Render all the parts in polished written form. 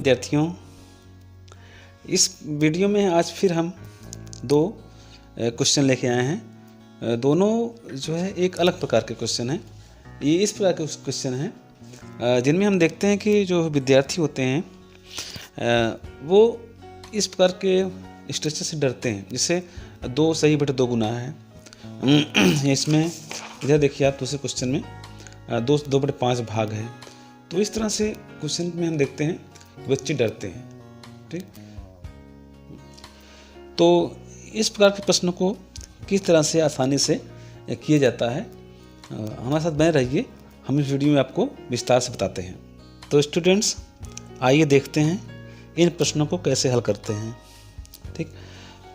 विद्यार्थियों, इस वीडियो में आज फिर हम दो क्वेश्चन लेके आए हैं। दोनों जो है एक अलग प्रकार के क्वेश्चन हैं। ये इस प्रकार के क्वेश्चन हैं जिनमें हम देखते हैं कि जो विद्यार्थी होते हैं वो इस प्रकार के स्ट्रक्चर से डरते हैं, जिससे 2 सही बटे 2 गुना है। इसमें इधर देखिए आप दूसरे क्वेश्चन में 2 बटे 5 भाग है। तो इस तरह से क्वेश्चन में हम देखते हैं कि बच्चे डरते हैं। ठीक, तो इस प्रकार के प्रश्नों को किस तरह से आसानी से किया जाता है, हमारे साथ बने रहिए। हम इस वीडियो में आपको विस्तार से बताते हैं। तो स्टूडेंट्स, आइए देखते हैं इन प्रश्नों को कैसे हल करते हैं। ठीक,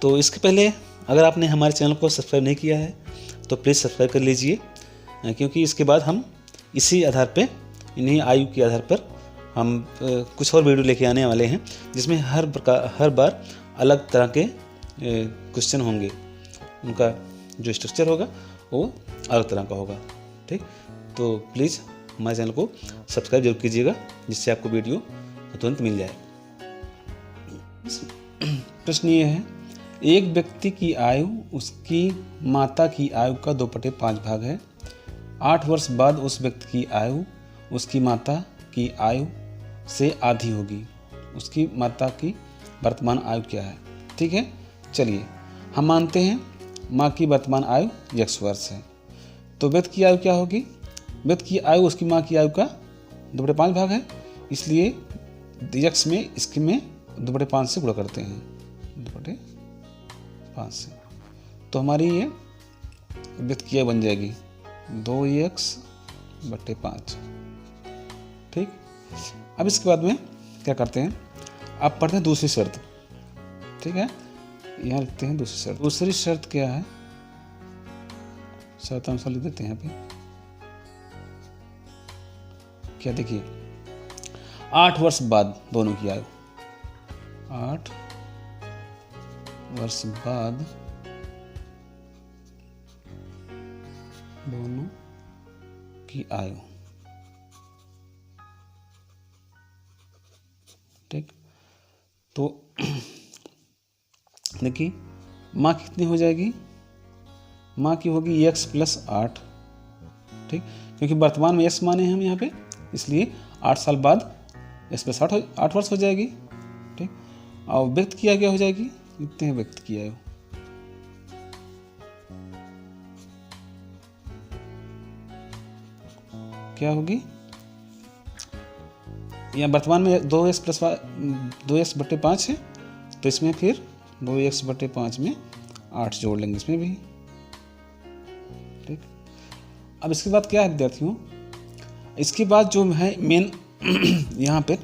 तो इसके पहले अगर आपने हमारे चैनल को सब्सक्राइब नहीं किया है तो प्लीज़ सब्सक्राइब कर लीजिए, क्योंकि इसके बाद हम इसी आधार पे, इन्हीं आयु के आधार पर हम कुछ और वीडियो लेके आने वाले हैं, जिसमें हर बार अलग तरह के क्वेश्चन होंगे। उनका जो स्ट्रक्चर होगा वो अलग तरह का होगा। ठीक, तो प्लीज़ हमारे चैनल को सब्सक्राइब जरूर कीजिएगा, जिससे आपको वीडियो तुरंत मिल जाए। प्रश्न ये है, एक व्यक्ति की आयु उसकी माता की आयु का 2 बटे 5 भाग है। 8 वर्ष बाद उस व्यक्ति की आयु उसकी माता की आयु से आधी होगी। उसकी माता की वर्तमान आयु क्या है? ठीक है, चलिए हम मानते हैं माँ की वर्तमान आयु x वर्ष है। तो व्यक्ति की आयु क्या होगी? व्यक्ति की आयु उसकी माँ की आयु का 2 बटे 5 भाग है, इसलिए x में इसके में 2 बटे 5 से गुणा करते हैं, 2 बटे 5 से। तो हमारी ये व्यक्ति की आयु बन जाएगी 2x बटे 5। ठीक, अब इसके बाद में क्या करते हैं, आप पढ़ते हैं दूसरी शर्त। ठीक है, यहाँ लिखते हैं दूसरी शर्त। दूसरी शर्त क्या है, शर्त अनुसार लिख देते हैं यहाँ पे। क्या देखिए, 8 वर्ष बाद दोनों की आयु, 8 वर्ष बाद दोनों की आयु। ठीक, तो देखिए माँ कितनी हो जाएगी? माँ की होगी x प्लस 8। ठीक, क्योंकि वर्तमान में x माने हम यहाँ पे, इसलिए 8 साल बाद x प्लस 8 वर्ष हो जाएगी। ठीक, और व्यक्त की आयु क्या हो जाएगी? इतने हैं व्यक्त की आयु। क्या होगी? यहाँ वर्तमान में 2x बटे 5 है, तो इसमें फिर 2x बटे 5 में 8 जोड़ लेंगे इसमें भी। ठीक, अब इसके बाद क्या है विद्यार्थियों, इसके बाद जो है मेन यहाँ पे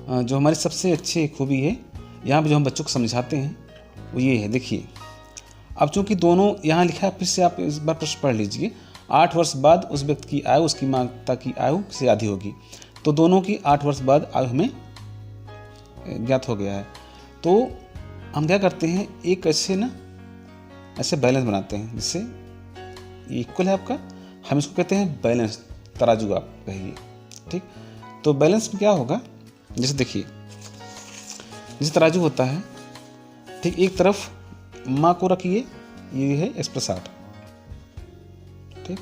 जो हमारी सबसे अच्छी खूबी है, यहाँ पे जो हम बच्चों को समझाते हैं वो ये है। देखिए, अब चूंकि दोनों यहाँ लिखा है, फिर से आप इस बार प्रश्न पढ़ लीजिए। 8 वर्ष बाद उस व्यक्ति की आयु उसकी माता की आयु से आधी होगी। तो दोनों की 8 वर्ष बाद आयु हमें ज्ञात हो गया है। तो हम क्या करते हैं, एक ऐसे बैलेंस बनाते हैं जिससे ये इक्वल है आपका। हम इसको कहते हैं बैलेंस, तराजू आप कहिए। ठीक, तो बैलेंस में क्या होगा, जैसे देखिए, जैसे तराजू होता है, ठीक, एक तरफ माँ को रखिए, ये है x प्लस 8। ठीक,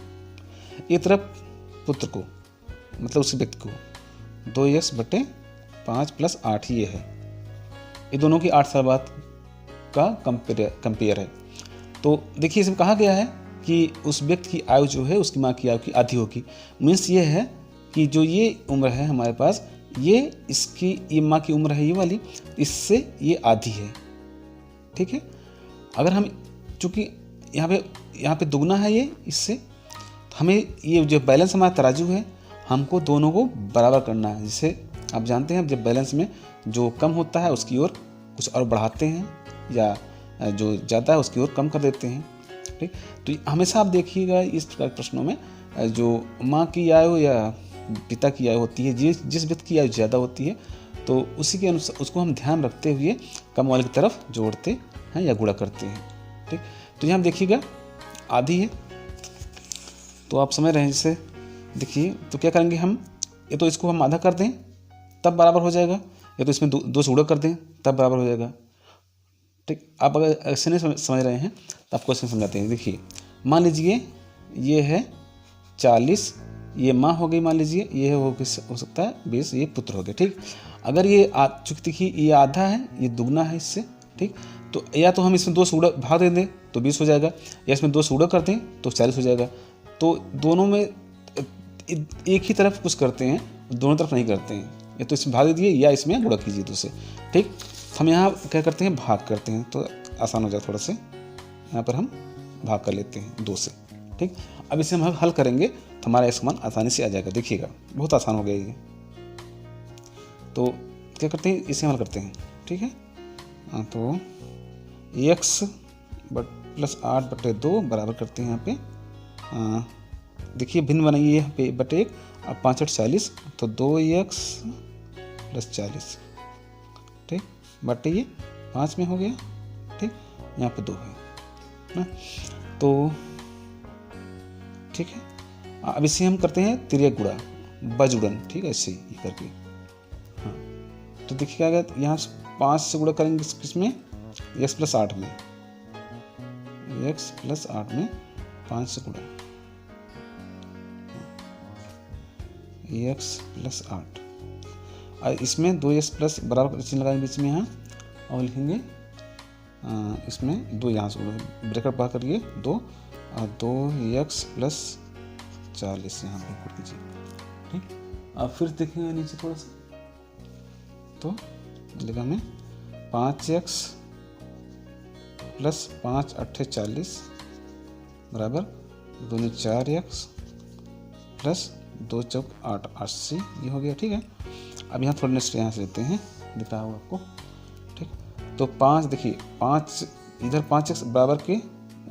एक तरफ पुत्र को, मतलब उस व्यक्ति को 2x बटे 5 प्लस 8 ये है। ये दोनों की 8 साल बाद का कंपेयर है। तो देखिए, इसमें कहा गया है कि उस व्यक्ति की आयु जो है उसकी माँ की आयु की आधी होगी। मीन्स ये है कि जो ये उम्र है हमारे पास, ये माँ की उम्र है ये वाली, इससे ये आधी है। ठीक है, अगर हम चूँकि यहाँ पे दुगना है ये इससे, तो हमें ये जो बैलेंस हमारा तराजू है, हमको दोनों को बराबर करना है। जिससे आप जानते हैं, जब बैलेंस में जो कम होता है उसकी ओर कुछ और बढ़ाते हैं, या जो ज़्यादा है उसकी ओर कम कर देते हैं। ठीक, तो हमेशा आप देखिएगा इस प्रकार के प्रश्नों में जो माँ की आयु या पिता की आयु होती है, जिस व्यक्ति की आयु ज़्यादा होती है, तो उसी के अनुसार उसको हम ध्यान रखते हुए कम वाले की तरफ जोड़ते हैं या गुणा करते हैं। ठीक, तो यहाँ देखिएगा आधी है, तो आप समझ रहे हैं। जैसे देखिए, तो क्या करेंगे हम, ये तो इसको हम आधा कर दें तब बराबर हो जाएगा, या तो इसमें दो से गुणा कर दें तब बराबर हो जाएगा। ठीक, आप अगर ऐसे नहीं समझ रहे हैं तो आपको ऐसे समझाते हैं। देखिए मान लीजिए ये है 40, ये माँ हो गई, मान लीजिए ये हो सकता है 20, ये पुत्र हो गए। ठीक, अगर ये चूंकि देखिए ये आधा है, ये दुगना है इससे। ठीक, तो या तो हम इसमें 2 से गुणा भाग दे दें तो 20 हो जाएगा, या इसमें 2 से गुणा कर दें तो 40 हो जाएगा। तो दोनों में एक ही तरफ कुछ करते हैं, दोनों तरफ नहीं करते हैं, या तो इसमें भाग दे दिए या इसमें गुणा कीजिए 2 से। ठीक, हम यहाँ क्या करते हैं, भाग करते हैं तो आसान हो जाए थोड़ा से। यहाँ पर हम भाग कर लेते हैं 2 से। ठीक, अब इसे हम हल करेंगे तो हमारा एक समान आसानी से आ जाएगा। देखिएगा बहुत आसान हो गया ये। तो क्या करते हैं, इसे हल करते हैं। ठीक है, तो x + 8/2 बराबर करते हैं यहाँ पे। देखिए भिन्न बनाइए यहाँ पे बटे 1, अब 5 8 40, तो 2x + 40। ठीक, बटे ये 5 में हो गया। ठीक, यहाँ पे 2 है ना, तो ठीक है। अब इसे हम करते हैं तिर्यक गुणा, बजुड़न। ठीक है, ऐसे ये करके। हाँ, तो देखिए क्या गया, यहाँ 5 से गुणा करेंगे किसमें, x + 8 में, x + 8 में 5 से गुणा, x + 8। और इसमें 2x प्लस बराबर चिन्ह लगाएंगे बीच में यहाँ, और लिखेंगे इसमें 2 यहाँ से ब्रैकेट बाहर करिए 2, और 2x + 40 यहाँ पे पुट कीजिए। ठीक, अब फिर देखेंगे नीचे थोड़ा सा, तो मिलेगा हमें 5x + 5 8 40 बराबर 2 4x + 2 चौक 8 80, ये हो गया। ठीक है, अब यहाँ थोड़ा नेक्स्ट यहाँ से लेते हैं, दिख रहा होगा आपको। ठीक, तो 5 देखिए 5 इधर 5x बराबर के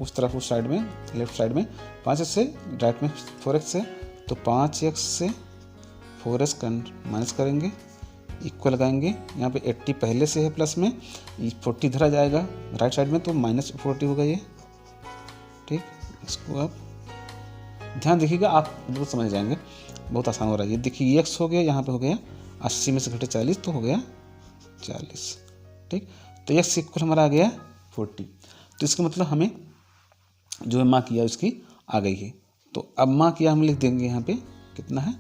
उस तरफ उस साइड में लेफ्ट साइड में 5x से राइट में 4x है, तो 5x से 4x माइनस करेंगे, इक्वल लगाएंगे। यहाँ पे 80 पहले से है प्लस में, 40 इधर आ जाएगा राइट साइड में, तो -40 होगा ये। ठीक, इसको आप ध्यान देखिएगा, आप बिल्कुल समझ जाएंगे, बहुत आसान हो रहा है ये। देखिए x हो गया, यहाँ पे हो गया 80 में से घटे 40, तो हो गया 40। ठीक, तो x इक्वल हमारा आ गया 40। तो इसका मतलब हमें जो है माँ किया उसकी आ गई है। तो अब माँ किया हम लिख देंगे यहाँ पे कितना है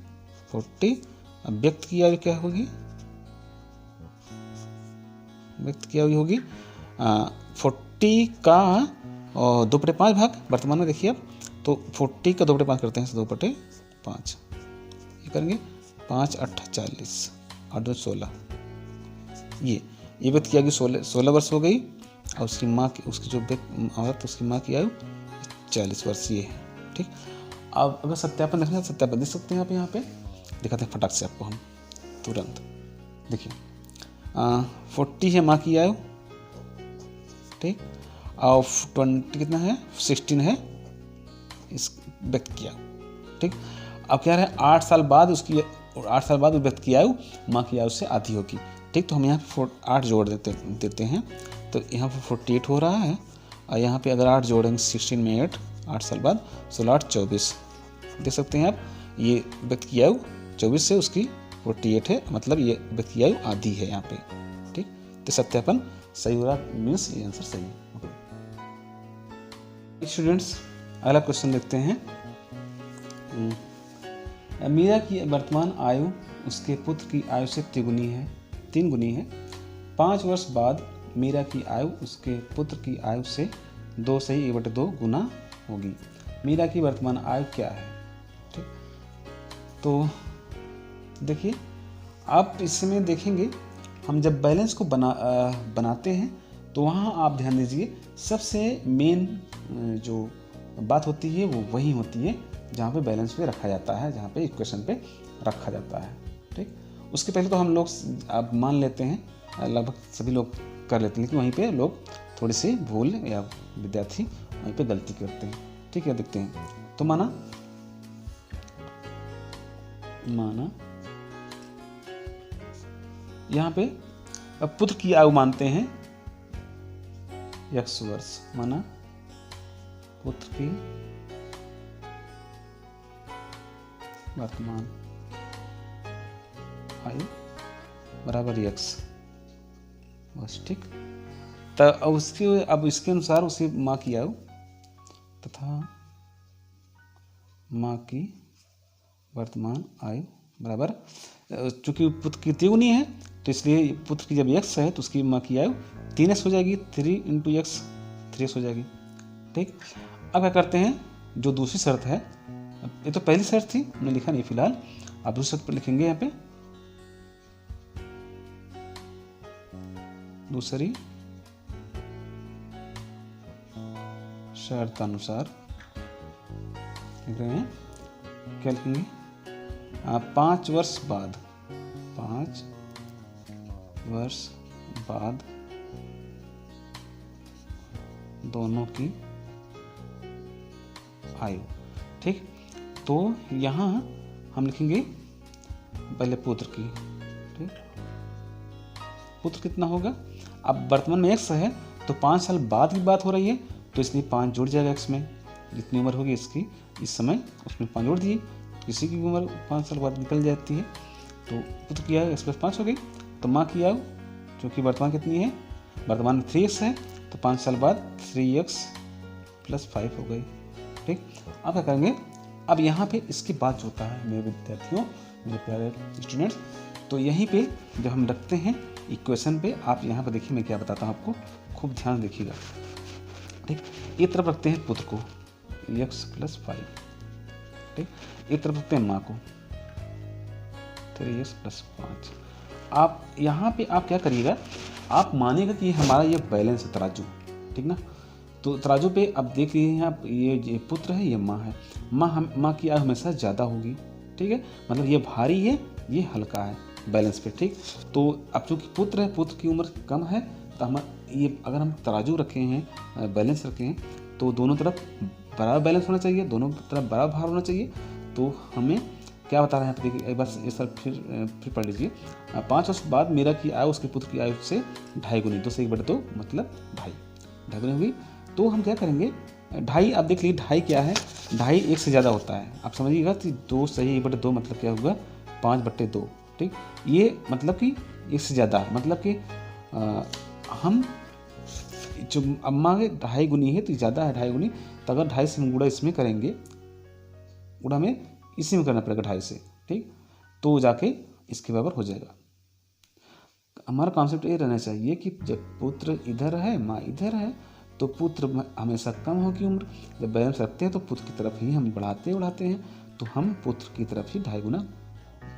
40। अब व्यक्त किया हुई क्या होगी, व्यक्त किया हुई होगी 40 का 2/5 भाग वर्तमान में। देखिए अब तो 40 का 2/5 करते हैं, 2/5 ये करेंगे, 5 8 40 और 2 16। ये व्यक्त किया कि 16 वर्ष हो गई, और उसकी माँ की, उसकी जो औरत उसकी माँ की आयु 40 वर्ष ये है। ठीक, अब अगर सत्यापन देखना, सत्यापन देख सकते हैं आप यहाँ पे, दिखाते हैं फटाक से आपको हम तुरंत। देखिए 40 है माँ की आयु। ठीक, और 20 कितना है 16 है इस व्यक्त किया। ठीक, अब क्या है 8 साल बाद उसकी 8 साल बाद व्यक्त की आयु माँ की आयु से आधी होगी। ठीक, तो हम यहाँ पे 8 जोड़ देते हैं, तो यहाँ पे 48 हो रहा है, और यहाँ पे अगर 8 जोड़ेंगे 16 में 8 साल बाद 16 8 24, देख सकते हैं आप, ये व्यक्त की आयु 24 से उसकी 48 है, मतलब ये व्यक्त की आयु आधी है यहाँ पे। ठीक, तो सत्यापन सही हो रहा, मीन्स ये आंसर सही है। स्टूडेंट्स अगला क्वेश्चन देखते हैं। मीरा की वर्तमान आयु उसके पुत्र की आयु से 3 गुनी है। 5 वर्ष बाद मीरा की आयु उसके पुत्र की आयु से 2 से 1/2 गुना होगी। मीरा की वर्तमान आयु क्या है। ठीक, तो देखिए आप इसमें देखेंगे, हम जब बैलेंस को बनाते हैं तो वहाँ आप ध्यान दीजिए, सबसे मेन जो बात होती है वो वही होती है जहाँ पे बैलेंस पे रखा जाता है, जहाँ पे इक्वेशन पे रखा जाता है। ठीक, उसके पहले तो हम लोग आप मान लेते हैं, लगभग सभी लोग कर लेते हैं, लेकिन वहीं पे लोग थोड़ी सी भूल या विद्यार्थी वहीं पे गलती करते हैं। ठीक है, देखते हैं। तो माना यहाँ पे अब पुत्र की आयु मानते हैं x वर्ष, माना पुत्र की वर्तमान आयु बराबर एक्स, बस ठीक। तो अब इसके अनुसार उसे माँ की आयु तथा माँ की वर्तमान आयु बराबर, चूंकि पुत्र की त्रिगुणी है तो इसलिए पुत्र की जब x है तो उसकी माँ की आयु 3x हो जाएगी, 3 × x 3x हो जाएगी, ठीक। अब क्या करते हैं, जो दूसरी शर्त है, ये तो पहली शर्त थी, हमने लिखा नहीं फिलहाल, अब दूसरी शर्त पर लिखेंगे यहाँ पे, दूसरी शर्त अनुसार लिख रहे हैं, क्या लिखेंगे, 5 वर्ष बाद, 5 वर्ष बाद दोनों की आयु, ठीक। तो यहाँ हम लिखेंगे पहले पुत्र की, ठीक, पुत्र कितना होगा, अब वर्तमान में x है तो 5 साल बाद की बात हो रही है तो इसलिए 5 जुड़ जाएगा x में, जितनी उम्र होगी इसकी इस समय उसमें 5 जोड़ दिए, किसी की उम्र 5 साल बाद निकल जाती है, तो पुत्र की आयु x + 5 हो गई। तो माँ की आयु क्योंकि वर्तमान कितनी है, वर्तमान में 3x है तो 5 साल बाद 3x + 5 हो गई, ठीक। अब क्या करेंगे, अब यहाँ पे इसके बाद जो होता है मेरे विद्यार्थियों, मेरे प्यारे स्टूडेंट्स, तो यहीं पे जब हम रखते हैं इक्वेशन पे, आप यहाँ पे देखिए मैं क्या बताता हूँ आपको, खूब ध्यान देखिएगा, ठीक। एक तरफ रखते हैं पुत्र को x + 5, ठीक, एक तरफ रखते हैं माँ को 3x + 5। आप यहाँ पे आप क्या करिएगा, आप मानेगा कि हमारा ये बैलेंस है तराजू, ठीक ना, तो तराजू पे अब देख लीजिए आप, ये पुत्र है, ये माँ है, माँ की आयु हमेशा ज़्यादा होगी, ठीक है, मतलब ये भारी है, ये हल्का है बैलेंस पे, ठीक। तो अब चूँकि पुत्र है, पुत्र की उम्र कम है, तो हम ये अगर हम तराजू रखे हैं, बैलेंस रखे हैं, तो दोनों तरफ बराबर बैलेंस होना चाहिए, दोनों तरफ बराबर भार होना चाहिए। तो हमें क्या बता रहे हैं, देखिए बस ये सर फिर पढ़ लीजिए, 5 वर्ष बाद मेरा की आयु उसके पुत्र की आयु से 2.5 गुनी, 2 से 1/2 मतलब 2.5 गुनी होगी। तो हम क्या करेंगे, 2.5, आप देख लीजिए 2.5 क्या है, 2.5 1 से ज़्यादा होता है, आप समझिएगा कि 2 सही 1/2 मतलब क्या होगा 5/2, ठीक। ये मतलब कि 1 से ज़्यादा, मतलब कि हम जो अम्मा के 2.5 गुनी है तो ज़्यादा है 2.5 गुनी, तो अगर 2.5 से हम गुणा इसमें करेंगे, गुणा में इसी में करना पड़ेगा 2.5 से, ठीक, तो जाके इसके बराबर हो जाएगा। हमारा कॉन्सेप्ट ये रहना चाहिए कि जब पुत्र इधर है, माँ इधर है, तो पुत्र हमेशा कम होगी उम्र, जब बैलेंस रखते हैं तो पुत्र की तरफ ही हम बढ़ाते हैं, तो हम पुत्र की तरफ ही 2.5 गुना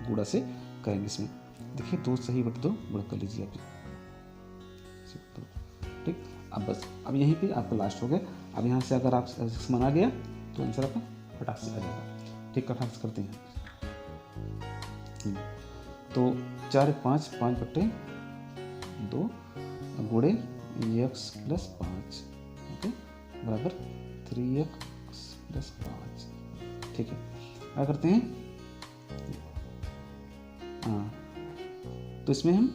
गुणा से करेंगे। इसमें देखिए 2 सही 2 गुणा कर लीजिए आप, ठीक। अब बस अब यहीं पे आपका लास्ट हो गया। अब यहाँ से अगर आप 6 मान आ गया तो आंसर आपका फटाक से आ जाएगा, ठीक। फटाक से करते हैं, तो 4 5 5/2 गुणे x + 5, ओके, बराबर 3x + 5, ठीक है। क्या करते हैं, हाँ, तो इसमें हम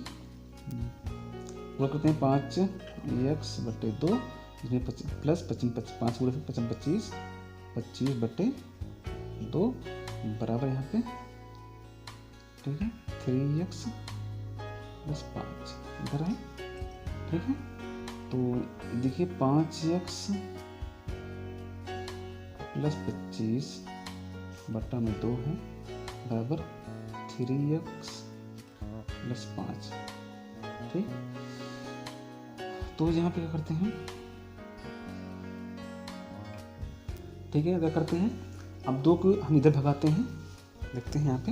गुणा करते हैं 5x/2, इसमें प्लस 5 गुणे 25 25/2 बराबर यहाँ पे, ठीक है, 3x + 5 इधर है, ठीक है। तो देखिए 5x + 25/2 है बराबर 3x + 5, ठीक। तो यहाँ पे क्या करते हैं, ठीक है, क्या करते हैं, अब 2 को हम इधर भगाते हैं, देखते हैं यहाँ पे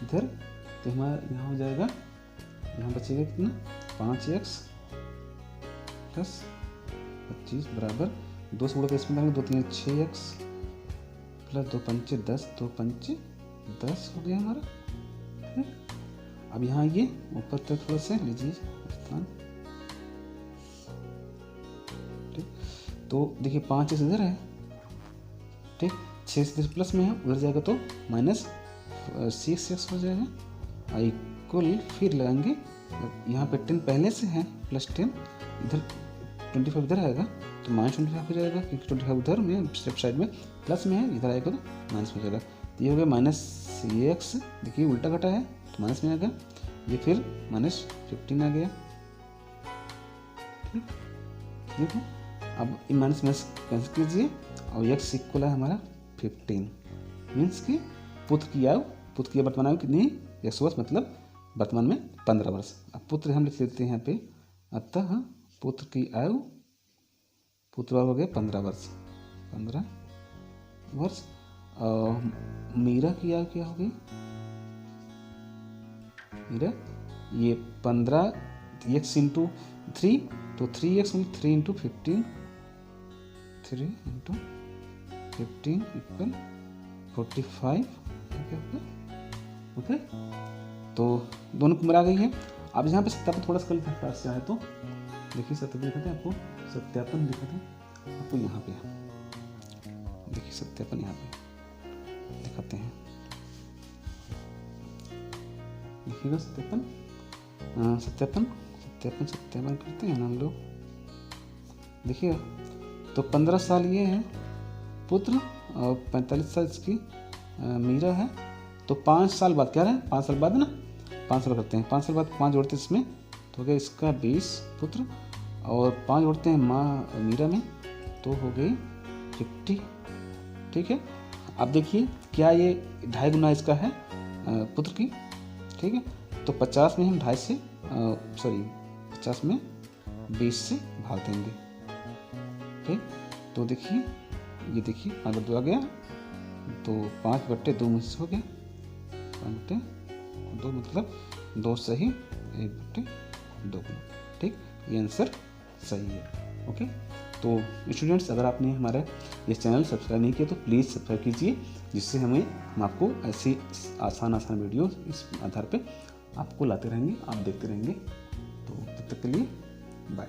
इधर, तो हमारा यहाँ हो जाएगा, यहाँ बचेगा कितना 5x + 25 बराबर 2 से गुणा कर इसमें करेंगे 2 3 6x + 2 5 10, 2 5 10 हो गया हमारा, ठीक। अब यहाँ ये ऊपर तक थोड़ा सा लीजिए स्थान, ठीक। तो देखिए 5x इधर है, ठीक, 6 से प्लस में है, उधर जाएगा तो -6x हो जाएगा, इक्वल फिर लगाएंगे, यहाँ पे 10 पहले से है, +10 इधर 25 इधर आएगा तो -25 हो जाएगा, क्योंकि 25 उधर में लेफ्ट साइड में प्लस में है, इधर आएगा तो माइनस हो जाएगा। तो ये हो गया -6x, देखिए उल्टा घटा है तो माइनस में आएगा, ये फिर -15 आ गया। ठीक है, अब माइनस माइनस कैंसिल कीजिए और x इक्वल है हमारा 15, मीन्स कि पुत्र की आयु वर्तमान आयु कितनी, 100 वर्ष, मतलब वर्तमान में 15 वर्ष। अब पुत्र हम लिख लेते हैं यहाँ पे, अतः पुत्र की आयु, पुत्र हो गया 15 वर्ष, 15 वर्ष। मीरा की आयु क्या होगी, मीरा ये 15 x इंटू 3, तो 3x मतलब 3 इंटू 15, 3 इंटू 15 इक्वल 45, क्या होगा, ओके। तो दोनों की उम्र आ गई है। अब यहाँ पे सत्यापन थोड़ा सा कल पास से आए तो देखिए, सत्यापन दिखाते हैं आपको, सत्यापन दिखाते हैं आपको यहाँ पे, देखिए सत्यापन यहाँ पे दिखाते हैं, देखिएगा सत्यापन, सत्यापन सत्यापन सत्यापन करते हैं ना हम लोग। देखिए तो 15 साल ये है पुत्र और 45 साल इसकी मीरा है। तो 5 साल बाद क्या है, 5 साल बाद ना, 5 साल करते हैं, 5 साल बाद 5 जोड़ते हैं इसमें, तो हो गया इसका 20 पुत्र, और 5 जोड़ते हैं माँ मीरा में, तो हो गई 50। ठीक है, अब देखिए क्या ये 2.5 गुना इसका है पुत्र की। ठीक है, तो 50 में हम 2.5 से 50 में 20 से भाग देंगे। ठीक, तो देखिए ये देखिए 5/2 आ गया, तो 5/2 में से हो गया, 5/2 मतलब 2 सही 1/2 गुना। ठीक, ये आंसर सही है। ओके, तो स्टूडेंट्स अगर आपने हमारा ये चैनल सब्सक्राइब नहीं किया तो प्लीज़ सब्सक्राइब कीजिए, जिससे हम आपको ऐसी आसान वीडियो इस आधार पे आपको लाते रहेंगे, आप देखते रहेंगे। तो तब तक के लिए बाय।